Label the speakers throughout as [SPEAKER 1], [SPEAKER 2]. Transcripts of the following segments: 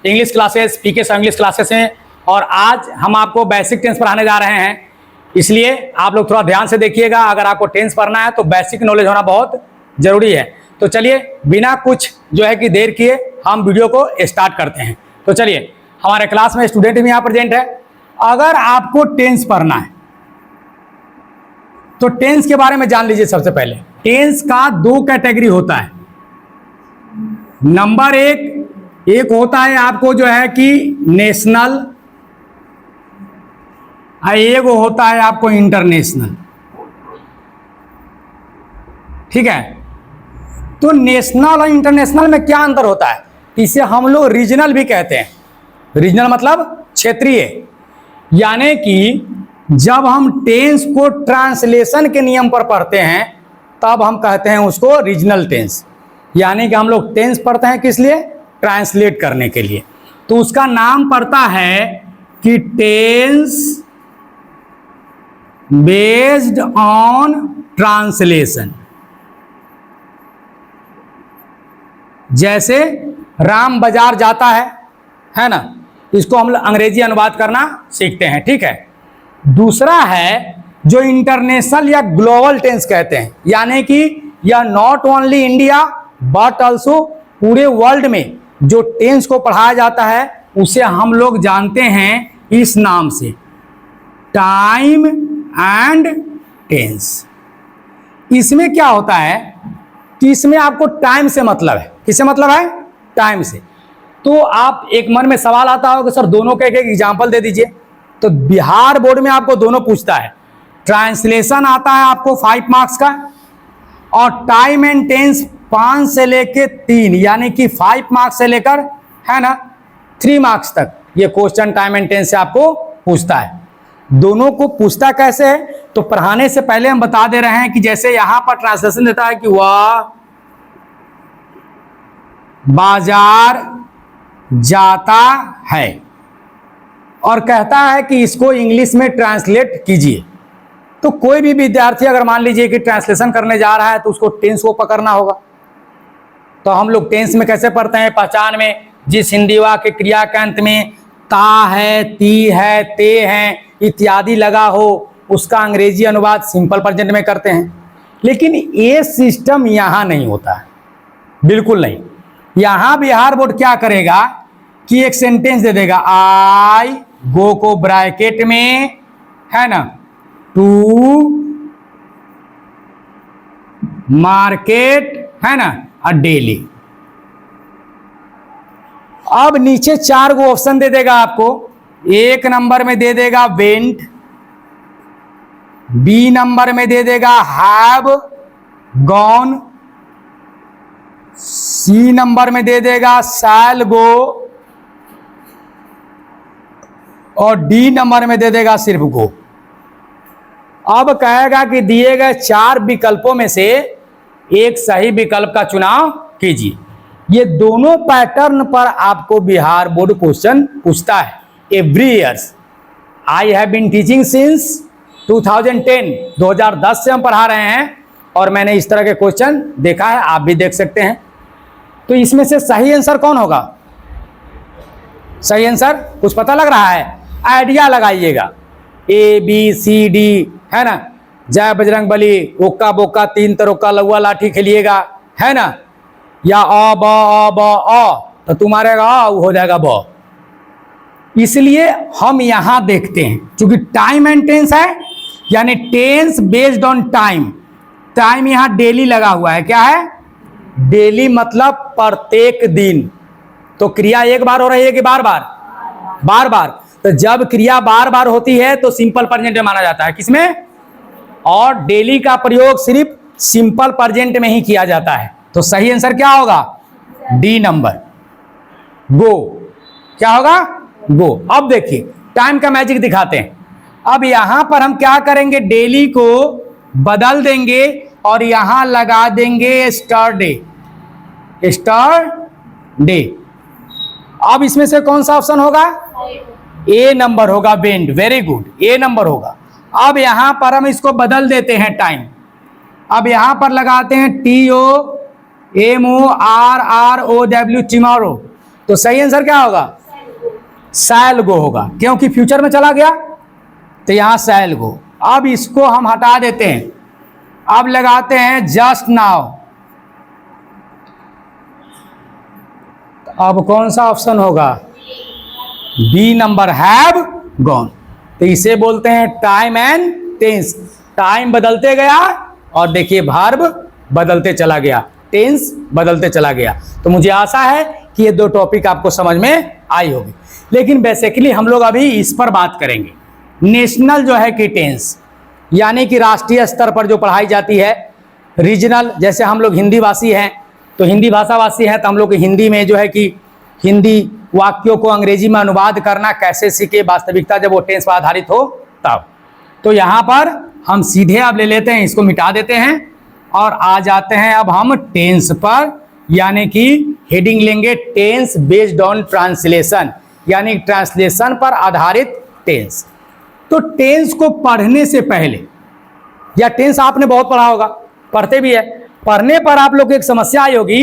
[SPEAKER 1] English classes, पीके English classes हैं और आज हम आपको बेसिक टेंस पढ़ाने जा रहे हैं। इसलिए आप लोग थोड़ा ध्यान से देखिएगा। अगर आपको टेंस पढ़ना है तो बेसिक नॉलेज होना बहुत जरूरी है। तो चलिए बिना कुछ जो है कि देर किए हम वीडियो को स्टार्ट करते हैं। तो चलिए, हमारे क्लास में स्टूडेंट भी यहाँ प्रेजेंट है। अगर आपको टेंस पढ़ना है तो टेंस के बारे में जान लीजिए। सबसे पहले टेंस का दो कैटेगरी होता है। नंबर एक होता है आपको जो है कि नेशनल, एक होता है आपको इंटरनेशनल। ठीक है, तो नेशनल और इंटरनेशनल में क्या अंतर होता है? इसे हम लोग रीजनल भी कहते हैं। रीजनल मतलब क्षेत्रीय, यानी कि जब हम टेंस को ट्रांसलेशन के नियम पर पढ़ते हैं तब हम कहते हैं उसको रीजनल टेंस। यानी कि हम लोग टेंस पढ़ते हैं किस लिए? ट्रांसलेट करने के लिए। तो उसका नाम पड़ता है कि टेंस बेस्ड ऑन ट्रांसलेशन। जैसे राम बाजार जाता है ना, इसको हम अंग्रेजी अनुवाद करना सीखते हैं। ठीक है। दूसरा है जो इंटरनेशनल या ग्लोबल टेंस कहते हैं, यानी कि यह not only India but also पूरे वर्ल्ड में जो टेंस को पढ़ाया जाता है उसे हम लोग जानते हैं इस नाम से, टाइम एंड टेंस। इसमें क्या होता है कि इसमें आपको टाइम से मतलब है। किससे मतलब है? टाइम से। तो आप एक मन में सवाल आता होगा कि सर दोनों का एक एग्जाम्पल दे दीजिए। तो बिहार बोर्ड में आपको दोनों पूछता है। ट्रांसलेशन आता है आपको 5 मार्क्स का और टाइम एंड टेंस 5 से लेकर 3, यानी कि 5 मार्क्स से लेकर है ना 3 मार्क्स तक ये क्वेश्चन टाइम एंड टेंस से आपको पूछता है। दोनों को पूछता कैसे है? तो पढ़ाने से पहले हम बता दे रहे हैं कि जैसे यहां पर ट्रांसलेशन देता है कि वह बाजार जाता है और कहता है कि इसको इंग्लिश में ट्रांसलेट कीजिए। तो कोई भी विद्यार्थी अगर मान लीजिए कि ट्रांसलेशन करने जा रहा है तो उसको टेंस को पकड़ना होगा। तो हम लोग टेंस में कैसे पढ़ते हैं? पहचान में जिस हिंदी वाक्य क्रिया के अंत में ता है, ती है, ते हैं इत्यादि लगा हो उसका अंग्रेजी अनुवाद सिंपल प्रेजेंट में करते हैं। लेकिन ये सिस्टम यहां नहीं होता है, बिल्कुल नहीं। यहां बिहार बोर्ड क्या करेगा कि एक सेंटेंस दे देगा, आई गो को ब्रैकेट में है ना टू मार्केट है ना अ डेली। अब नीचे 4 गो ऑप्शन दे देगा आपको। 1 नंबर में दे देगा वेंट, बी नंबर में दे देगा हैव गॉन, सी नंबर में दे देगा शैल गो और डी नंबर में दे देगा सिर्फ गो। अब कहेगा कि दिए गए 4 विकल्पों में से एक सही विकल्प का चुनाव कीजिए। ये दोनों पैटर्न पर आपको बिहार बोर्ड क्वेश्चन पूछता है every years. I have been teaching since 2010, 2010 से हम पढ़ा रहे हैं और मैंने इस तरह के क्वेश्चन देखा है, आप भी देख सकते हैं। तो इसमें से सही आंसर कौन होगा? सही आंसर कुछ पता लग रहा है? आइडिया लगाइएगा। ए बी सी डी है ना, जय बजरंग बली, ओक्का बोक्का 3 तरोक्का लौआ लाठी खेलिएगा है ना, या अ ब तो तुम्हारे अ हो जाएगा ब। इसलिए हम यहां देखते हैं क्योंकि टाइम एंड टेंस है, यानी tense based on time. Time यहां डेली लगा हुआ है। क्या है? डेली मतलब प्रत्येक दिन। तो क्रिया एक बार हो रही है कि बार बार? बार बार। तो जब क्रिया बार बार होती है तो सिंपल प्रेजेंट में माना जाता है। किसमें? और डेली का प्रयोग सिर्फ सिंपल प्रेजेंट में ही किया जाता है। तो सही आंसर क्या होगा? डी नंबर, गो। क्या होगा? गो। अब देखिए टाइम का मैजिक दिखाते हैं। अब यहां पर हम क्या करेंगे? डेली को बदल देंगे और यहां लगा देंगे स्टरडे। स्टरडे। अब इसमें से कौन सा ऑप्शन होगा? ए नंबर होगा, वेंट। वेरी गुड, ए नंबर होगा। अब यहां पर हम इसको बदल देते हैं टाइम। अब यहां पर लगाते हैं TOMORROW, तो सही आंसर क्या होगा? शैल गो होगा, क्योंकि फ्यूचर में चला गया तो यहां शैल गो। अब इसको हम हटा देते हैं, अब लगाते हैं जस्ट नाउ। अब कौन सा ऑप्शन होगा? B number, have gone. तो इसे बोलते हैं टाइम एंड टेंस। टाइम बदलते गया और देखिए वर्ब बदलते चला गया, टेंस बदलते चला गया। तो मुझे आशा है कि ये दो टॉपिक आपको समझ में आई होगी। लेकिन बेसिकली हम लोग अभी इस पर बात करेंगे, नेशनल जो है कि टेंस, यानी कि राष्ट्रीय स्तर पर जो पढ़ाई जाती है। रीजनल, जैसे हम लोग हिंदी भाषी हैं तो हिंदी भाषावासी हैं, तो हम लोग हिंदी में जो है कि हिंदी वाक्यों को अंग्रेजी में अनुवाद करना कैसे सीखे, वास्तविकता जब वो टेंस पर आधारित हो तब। तो यहाँ पर हम सीधे अब ले लेते हैं, इसको मिटा देते हैं और आ जाते हैं अब हम टेंस पर, यानी कि हेडिंग लेंगे टेंस बेस्ड ऑन ट्रांसलेशन, यानी ट्रांसलेशन पर आधारित टेंस। तो टेंस को पढ़ने से पहले, या टेंस आपने बहुत पढ़ा होगा, पढ़ते भी है, पढ़ने पर आप लोग को एक समस्या आई होगी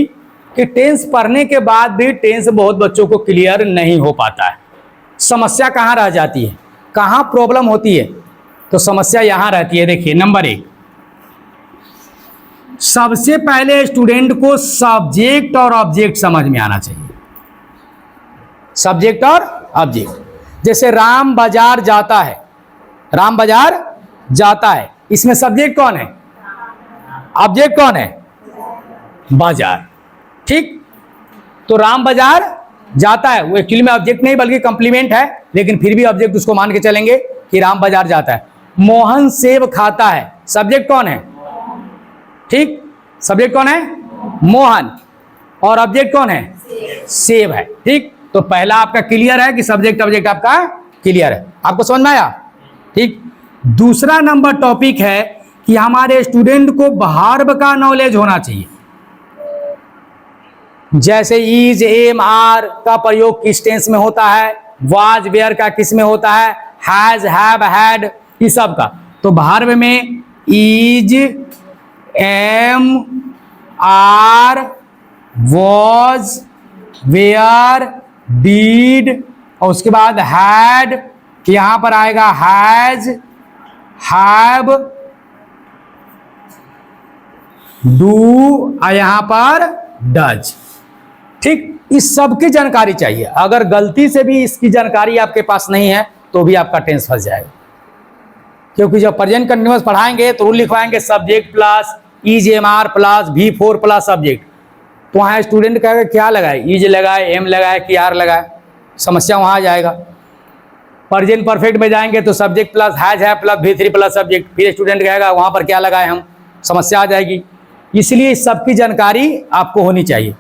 [SPEAKER 1] कि टेंस पढ़ने के बाद भी टेंस बहुत बच्चों को क्लियर नहीं हो पाता है। समस्या कहाँ रह जाती है, कहाँ प्रॉब्लम होती है? तो समस्या यहां रहती है। देखिए नंबर 1, सबसे पहले स्टूडेंट को सब्जेक्ट और ऑब्जेक्ट समझ में आना चाहिए। सब्जेक्ट और ऑब्जेक्ट, जैसे राम बाजार जाता है, राम बाजार जाता है, इसमें सब्जेक्ट कौन है? ऑब्जेक्ट कौन है? बाजार। ठीक, तो राम बाजार जाता है, वो एक्चुअली में ऑब्जेक्ट नहीं बल्कि कंप्लीमेंट है, लेकिन फिर भी ऑब्जेक्ट उसको मान के चलेंगे कि राम बाजार जाता है। मोहन सेब खाता है, सब्जेक्ट कौन है? ठीक, सब्जेक्ट कौन है? मोहन, और ऑब्जेक्ट कौन है? सेब है। ठीक, तो पहला आपका क्लियर है कि सब्जेक्ट ऑब्जेक्ट आपका क्लियर है, आपको समझ में आया? ठीक, दूसरा नंबर टॉपिक है कि हमारे स्टूडेंट को वर्ब का नॉलेज होना चाहिए। जैसे इज, एम, आर का प्रयोग किस टेंस में होता है, वाज, वेयर का किस में होता है, हैज, हैव, हैड, इस सब का। तो वर्ब में is, am, are, was, were, did, और उसके बाद हैड, यहां पर आएगा हैज, हैव, डू, और यहां पर डज। ठीक, इस सब की जानकारी चाहिए। अगर गलती से भी इसकी जानकारी आपके पास नहीं है तो भी आपका टेंस फंस जाएगा, क्योंकि जब प्रेजेंट कंटिन्यूअस पढ़ाएंगे तो रूल लिखवाएंगे subject plus is, am, are plus V4 plus subject. तो वहाँ स्टूडेंट कहेगा क्या लगाए, इज लगाए, एम लगाए कि आर लगाए, समस्या वहाँ आ जाएगा। प्रेजेंट परफेक्ट में जाएंगे तो सब्जेक्ट प्लस हैज है प्लस V3 प्लस सब्जेक्ट, फिर स्टूडेंट कहेगा वहाँ पर क्या लगाए हम, समस्या आ जाएगी। इसलिए इस सब की जानकारी आपको होनी चाहिए।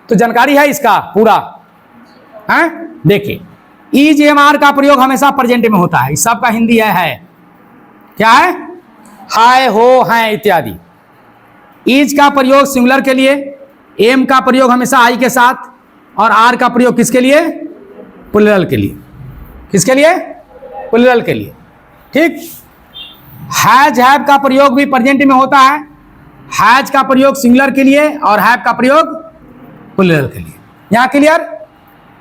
[SPEAKER 1] तो जानकारी है इसका पूरा, है? देखिए इज, एम, आर का प्रयोग हमेशा प्रेजेंट में होता है, इस सब का हिंदी है क्या है? हाय, हो, हैं इत्यादि। इज का प्रयोग सिंगुलर के लिए, एम का प्रयोग हमेशा आई के साथ, और आर का प्रयोग किसके लिए? प्लूरल के लिए। किसके लिए? प्लूरल के लिए। ठीक, हैज, हैव का प्रयोग भी प्रेजेंट में होता है, हैज का प्रयोग सिंगुलर के लिए और हैव का प्रयोग प्लूरल के लिए। यहां क्लियर?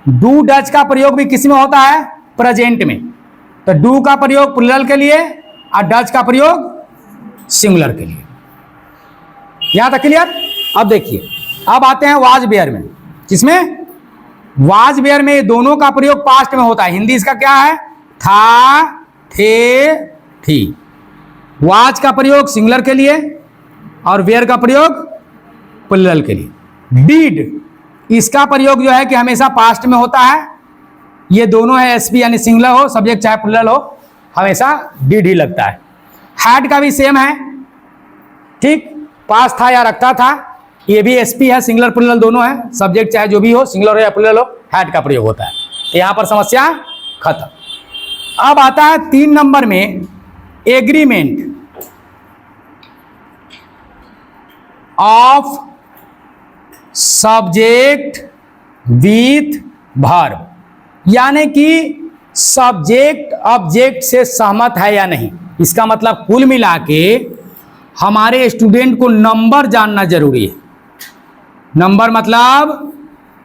[SPEAKER 1] डू, डज का प्रयोग भी किस में होता है? प्रेजेंट में। तो डू का प्रयोग प्लूरल के लिए और डज का प्रयोग सिंगुलर के लिए। यहां तक क्लियर? अब देखिए, अब आते हैं वाज वेयर में। किसमें? वाज वेयर में दोनों का प्रयोग पास्ट में होता है। हिंदी इसका क्या है? था, थे, थी। वाज का प्रयोग सिंगुलर के लिए और वेयर का प्रयोग प्लूरल के लिए। डीड, इसका प्रयोग जो है कि हमेशा पास्ट में होता है। ये दोनों है एसपी, यानी सिंगुलर हो सब्जेक्ट चाहे प्लूरल हो, हमेशा डीड ही लगता है। हैड का भी सेम है। ठीक, पास था या रखता था, ये भी एसपी है, सिंगुलर प्लूरल दोनों है, सब्जेक्ट चाहे जो भी हो, सिंगुलर हो या प्लूरल हो, हैड का प्रयोग होता है। तो यहां पर समस्या खत्म। अब आता है 3 नंबर में agreement of subject with verb, यानी कि सब्जेक्ट ऑब्जेक्ट से सहमत है या नहीं। इसका मतलब कुल मिला के हमारे स्टूडेंट को नंबर जानना जरूरी है। नंबर मतलब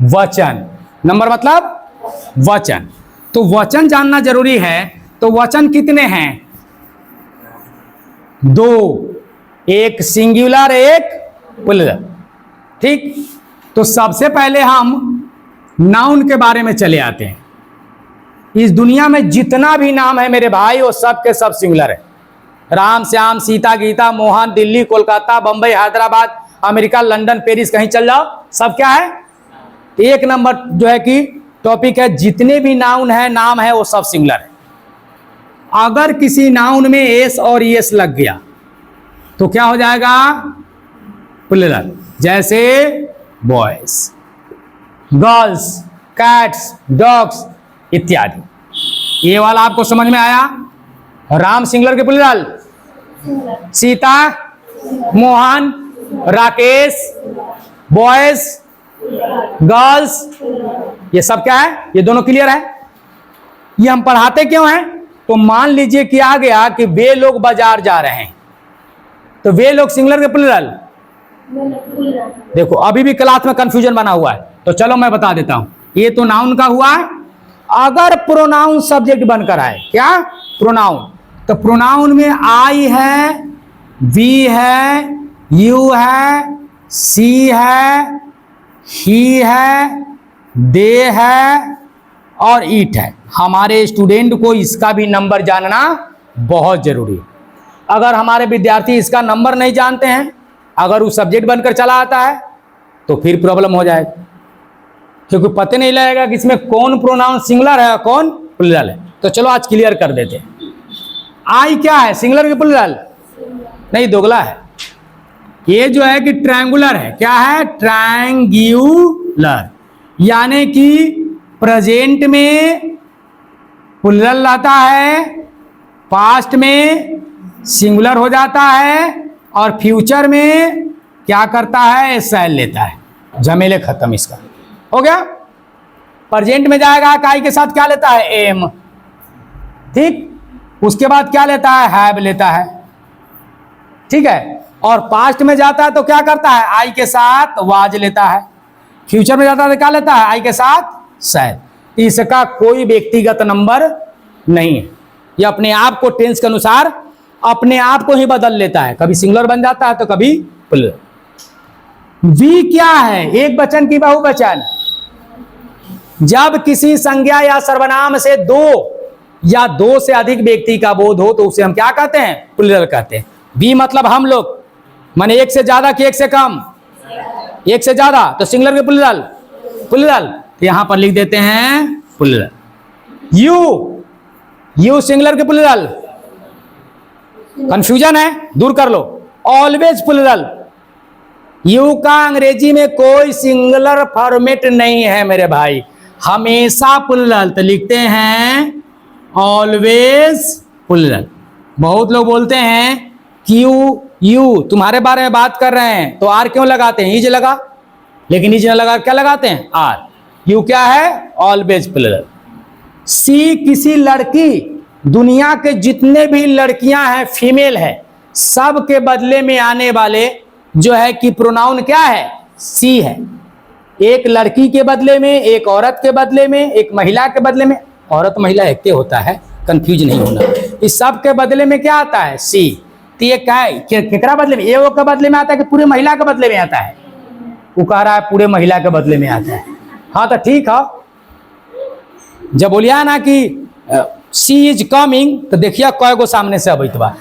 [SPEAKER 1] वचन, नंबर मतलब वचन। तो वचन जानना जरूरी है। तो वचन कितने हैं? दो, एक सिंगुलर एक प्लूरल। ठीक, तो सबसे पहले हम नाउन के बारे में चले आते हैं। इस दुनिया में जितना भी नाम है मेरे भाई, वो सब के सब सिंगुलर है। Ram, Shyam, Sita, Gita, Mohan, Delhi, Kolkata, Bombay, Hyderabad, America, London, Paris, कहीं चल जाओ, सब क्या है? एक नंबर जो है कि टॉपिक है, जितने भी नाउन है, नाम है, वो सब सिंगुलर है। अगर किसी नाउन में एस और एस लग गया तो क्या हो जाएगा? प्लूरल। जैसे बॉयज, गर्ल्स, कैट्स, डॉग्स इत्यादि। ये वाला आपको समझ में आया? राम सिंगुलर के plural, Sita, Mohan, Rakesh, boys, girls, ये सब क्या है? ये दोनों क्लियर है। ये हम पढ़ाते क्यों हैं? तो मान लीजिए कि आ गया कि वे लोग बाजार जा रहे हैं, तो वे लोग सिंगुलर के प्लूरल। देखो अभी भी क्लास में कंफ्यूजन बना हुआ है, तो चलो मैं बता देता हूं। ये तो नाउन का हुआ। अगर प्रोनाउन सब्जेक्ट बनकर आए, क्या प्रोनाउन, तो प्रोनाउन में आई है, वी है, यू है, सी है, ही है, दे है और ईट है। हमारे स्टूडेंट को इसका भी नंबर जानना बहुत जरूरी है। अगर हमारे विद्यार्थी इसका नंबर नहीं जानते हैं, अगर वो सब्जेक्ट बनकर चला आता है, तो फिर प्रॉब्लम हो जाएगा, क्योंकि पता नहीं लगेगा कि इसमें कौन प्रोनाउन सिंगुलर है कौन प्लूरल है। तो चलो आज क्लियर कर देते हैं। आई क्या है? सिंगुलर के प्लूरल? नहीं, दोगला है। ये जो है कि ट्रायंगुलर है। क्या है? ट्रायंगुलर, यानी कि प्रेजेंट में प्लूरल रहता है, पास्ट में सिंगुलर हो जाता है, और फ्यूचर में क्या करता है? एसएल लेता है। झमेले खत्म, इसका हो गया। प्रेजेंट में जाएगा, काई के साथ क्या लेता है? एम। ठीक, उसके बाद क्या लेता है? हैव लेता है। ठीक है, और पास्ट में जाता है तो क्या करता है? आई के साथ वाज लेता है। फ्यूचर में जाता है तो क्या लेता है? आई के साथ शायद। इसका कोई व्यक्तिगत नंबर नहीं है, ये अपने आप को टेंस के अनुसार अपने आप को ही बदल लेता है, कभी सिंगुलर बन जाता है तो कभी प्लूरल। वी क्या है? एक वचन की बहुवचन। जब किसी संज्ञा या सर्वनाम से दो या दो से अधिक व्यक्ति का बोध हो तो उसे हम क्या कहते हैं? प्लूरल कहते हैं। वी मतलब हम लोग, माने एक से ज्यादा कि एक से कम? एक से ज्यादा, तो सिंगुलर के प्लूरल प्लूरल, तो यहां पर लिख देते हैं प्लूरल। यू, यू सिंगुलर के प्लूरल। कंफ्यूजन है, दूर कर लो। Always plural. यू का अंग्रेजी में कोई सिंगुलर फॉर्मेट नहीं है मेरे भाई, हमेशा प्लूरल, तो लिखते हैं ऑलवेज प्लूरल। बहुत लोग बोलते हैं क्यू यू तुम्हारे बारे में बात कर रहे हैं तो आर क्यों लगाते हैं? इज लगा, लेकिन इज न लगा क्या लगाते हैं? आर। यू क्या है? Always plural. सी किसी लड़की, दुनिया के जितने भी लड़कियां हैं फीमेल है, सब के बदले में आने वाले जो है कि प्रोनाउन क्या है? सी है। एक लड़की के बदले में, एक औरत के बदले में, एक महिला के बदले में, औरत महिला एक होता है, कंफ्यूज नहीं होना। इस सब के बदले में क्या आता है? सी। तो ये क्या है? केकरा बदले में? ये वो के बदले में आता है कि पूरे महिला के बदले में आता है? वो कह रहा है पूरे महिला के बदले में आता है। हाँ तो ठीक है, जब बोलिया ना कि सी इज कमिंग, तो देखिए कय गो सामने से अबैत बा।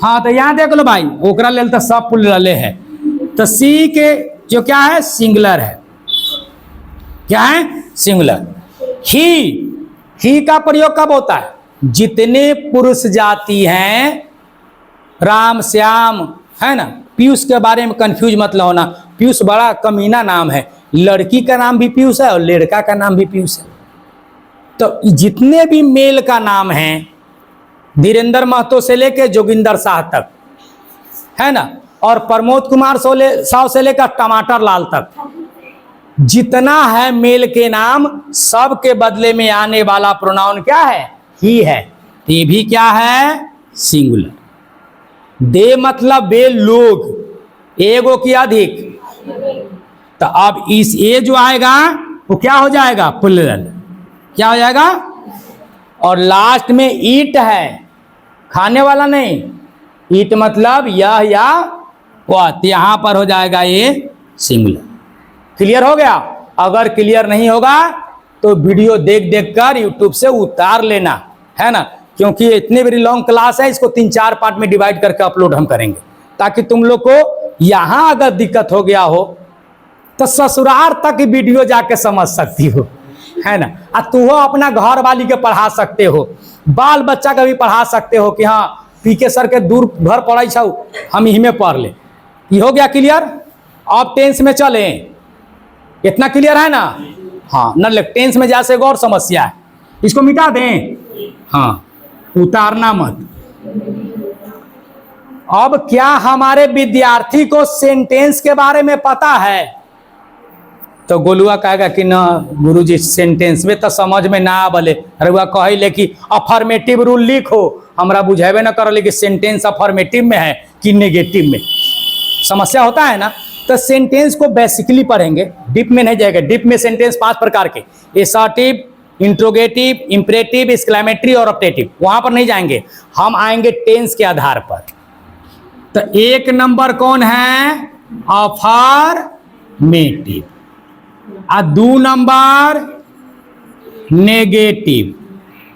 [SPEAKER 1] हाँ तो यहाँ देख लो भाई, ओकरा लेल तो सब प्लूरल है। तो सी के जो क्या है? सिंगुलर है। क्या है? सिंगुलर। ही का प्रयोग कब होता है? जितने पुरुष जाति हैं, राम, श्याम, है ना, पीयूष के बारे में कंफ्यूज मत होना। पीयूष बड़ा कमीना नाम है, लड़की का नाम भी पीयूष है और लड़का का नाम भी पीयूष है। तो जितने भी मेल का नाम है, धीरेन्द्र महतो से लेकर जोगिंदर शाह तक, है ना, और प्रमोद कुमार साव से लेकर टमाटर लाल तक, जितना है मेल के नाम, सब के बदले में आने वाला प्रोनाउन क्या है? ही है। ये भी क्या है? सिंगुलर। दे मतलब वे लोग, एगो की अधिक। तो अब इस ए जो आएगा वो क्या हो जाएगा, प्लूरल। क्या हो जाएगा? और लास्ट में ईट है, खाने वाला नहीं, ईट मतलब यह या वह, यहां पर हो जाएगा ये सिंगुलर। क्लियर हो गया? अगर क्लियर नहीं होगा तो वीडियो देख देख कर यूट्यूब से उतार लेना, है ना, क्योंकि इतनी बड़ी लॉन्ग क्लास है, इसको 3-4 पार्ट में डिवाइड करके अपलोड हम करेंगे, ताकि तुम लोग को यहां अगर दिक्कत हो गया हो तो ससुराल तक वीडियो जाके समझ सकती हो, है ना। और तू अपना घर वाली के पढ़ा सकते हो, बाल बच्चा का भी पढ़ा सकते हो कि हाँ पीके सर के दूर घर पढ़ाई छौ, हम यही में पढ़ ले। ये हो गया क्लियर? अब टेंस में चले, इतना क्लियर है ना? हाँ, न टेंस में जैसे और समस्या है, इसको मिटा दें, हाँ, उतारना मत। अब क्या हमारे विद्यार्थी को सेंटेंस के बारे में पता है? तो गोलुआ कहेगा कि ना गुरुजी सेंटेंस में तो समझ में ना आबले, रउआ कहिले कि अफर्मेटिव रूल लिखो, हमरा बुझेबे ना करले कि सेंटेंस अफर्मेटिव में है कि नेगेटिव में, समस्या होता है ना। तो सेंटेंस को बेसिकली पढ़ेंगे, डीप में नहीं जाएगा। डीप में सेंटेंस 5 प्रकार के, एसर्टिव, इंट्रोगेटिव, इंपरेटिव, एक्सक्लेमेटरी और ऑप्टेटिव, वहां पर नहीं जाएंगे, हम आएंगे टेंस के आधार पर। तो 1 नंबर कौन है? अफर्मेटिव, और 2 नंबर नेगेटिव,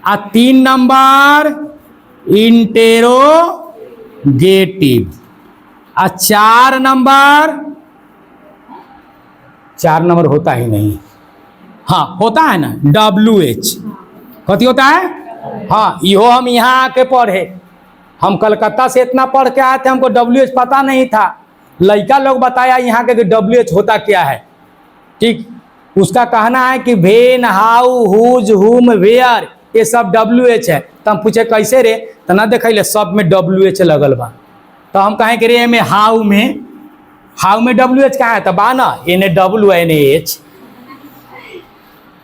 [SPEAKER 1] और 3 नंबर इंटेरोगेटिव, और 4 नंबर होता ही नहीं, हाँ होता है ना, WH। कथी होता है? हाँ, यो हम यहाँ आके पढ़े, हम कलकत्ता से इतना पढ़ के आए थे, हमको WH पता नहीं था, लड़का लोग बताया यहाँ के कि WH होता क्या है। ठीक, उसका कहना है कि वेन, हाउ, हुज, हुम, वेयर, ये सब WH है। तो हम पूछे कैसे रे? तो ना देखिए सब में WH लगल बा। तो हम कहें कि रे में हाउ में WH कहाँ है? तो बा ना NWNH।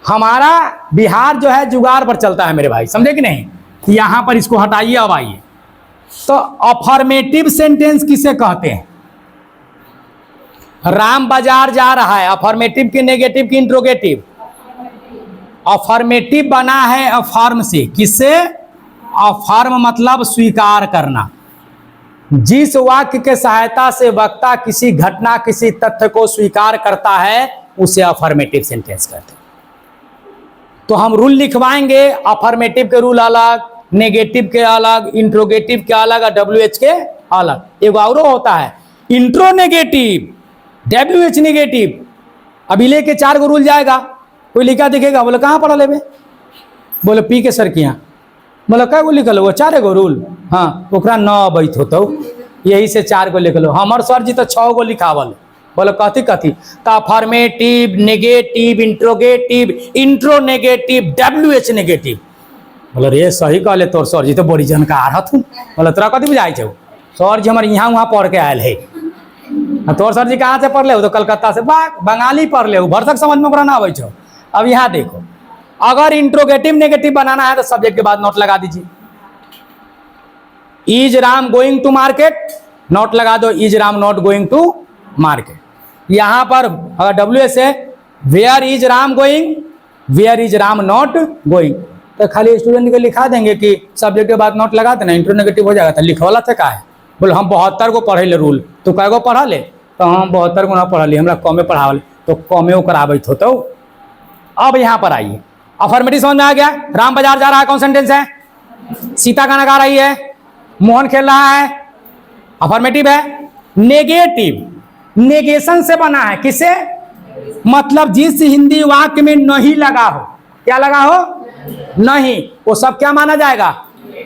[SPEAKER 1] हमारा बिहार जो है जुगाड़ पर चलता है मेरे भाई, समझे कि नहीं? यहां पर इसको हटाइए, अब आइए। तो अफर्मेटिव सेंटेंस किसे कहते हैं? राम बाजार जा रहा है, अफर्मेटिव की नेगेटिव की इंट्रोगेटिव? अफर्मेटिव बना है अफर्म से, किससे? अफर्म मतलब स्वीकार करना। जिस वाक्य के सहायता से वक्ता किसी घटना, किसी तथ्य को स्वीकार करता है, उसे अफर्मेटिव सेंटेंस कहते हैं। तो हम रूल लिखवाएंगे, अफर्मेटिव के रूल अलग, नेगेटिव के अलग, इंट्रोगेटिव के अलग, और WH के अलग। एक और होता है इंट्रोनेगेटिव, WH नेगेटिव। अभी लेके 4 गो रूल जाएगा, कोई लिखा दिखेगा, बोले कहाँ पढ़ा लेबे? बोले पी के सर किया। बोले क्या गो लिखल? वो 4 गो रूल, हाँ, ओकरा 9 बैठ होता, यही से 4 गो लिखल। हमार सर जी तो 6 गो लिखावल। बोले कथी? तो affirmative, negative, interrogative, interronegative, WH negative. बोले रे सही कहले तोर सर जी तो बड़ी जानकार हथुन। बोले तोरा कथी बुझाई छौ? सर जी हमारे यहाँ वहाँ पढ़ के आयल है। तोर सर जी कहाँ से पढ़ ले? तो कलकत्ता से। बंगाली पढ़ ले, भरसक समझ में ओकरा ना आवे छौ। अब यहाँ देखो, अगर इंट्रोगेटिव नेगेटिव बनाना है तो सब्जेक्ट के बाद नोट लगा दीजिए। Is Ram going to market, note लगा दो, is Ram not going to market. यहां पर अगर WH है, where is Ram going, where is Ram not going. तो खाली स्टूडेंट को लिखा देंगे कि सब्जेक्ट के बाद नोट लगा देना, इंट्रोनेगेटिव हो जाएगा। तो लिखवाला थे का है? बोले हम 72 को पढ़े ले रूल, तो कै गो पढ़ा ले? तो हम 72 को ना पढ़ा ली, हमरा कमे पढ़ावल, तो कमे कराबत होता। अब यहाँ पर आइए, अफर्मेटिव समझ में आ गया। राम बाजार जा रहा है, कौन सेंटेंस है? सीता गाना गा रही है, मोहन खेल रहा है, अफर्मेटिव है। नेगेटिव नेगेशन से बना है, किसे? मतलब जिस हिंदी वाक्य में नहीं लगा हो, क्या लगा हो? नहीं, वो सब क्या माना जाएगा?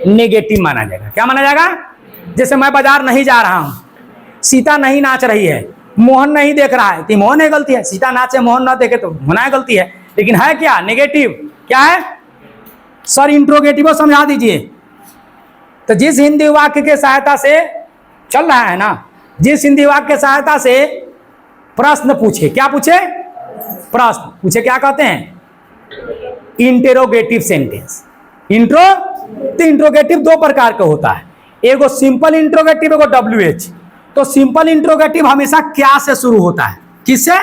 [SPEAKER 1] नेगेटिव माना जाएगा। क्या माना जाएगा? जैसे मैं बाजार नहीं जा रहा हूं, सीता नहीं नाच रही है, मोहन नहीं देख रहा है, तो मोहन है गलती है। सीता नाचे मोहन ना देखे तो होना है गलती है, लेकिन है क्या? नेगेटिव। क्या है सर? इंट्रोगेटिव समझा दीजिए। तो जिस हिंदी वाक्य के सहायता से चल रहा है ना, जिस हिंदी वाक्य के सहायता से प्रश्न पूछे, क्या पूछे? प्रश्न पूछे, क्या कहते हैं? Interrogative sentence. तो इंट्रोगेटिव 2 प्रकार का होता है, एगो सिंपल इंट्रोगेटिव, एगो WH। तो सिंपल इंट्रोगेटिव हमेशा क्या से शुरू होता है? किससे?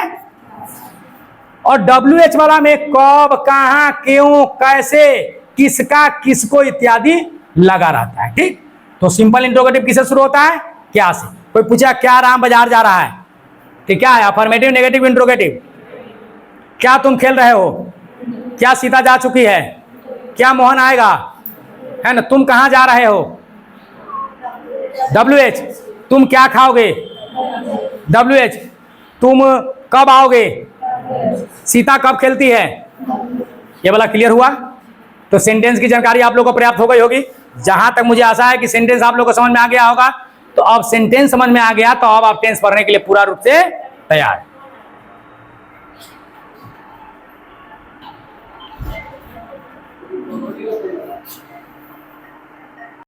[SPEAKER 1] और WH वाला में कब, कहां, क्यों, कैसे, किसका, किसको इत्यादि लगा रहता है। ठीक, तो सिंपल इंट्रोगेटिव किससे शुरू होता है? क्या से। कोई पूछा क्या राम बाजार जा रहा है, ठीक, क्या है? Affirmative, negative, interrogative. क्या तुम खेल रहे हो? क्या सीता जा चुकी है? क्या मोहन आएगा? है ना। तुम कहां जा रहे हो? WH। तुम क्या खाओगे? WH। तुम कब आओगे? सीता कब खेलती है? ये वाला क्लियर हुआ? तो सेंटेंस की जानकारी आप लोगों को पर्याप्त हो गई होगी। जहां तक मुझे आशा है कि सेंटेंस आप लोगों को समझ में आ गया होगा। तो अब सेंटेंस समझ में आ गया तो अब आप टेंस पढ़ने के लिए पूरा रूप से तैयार।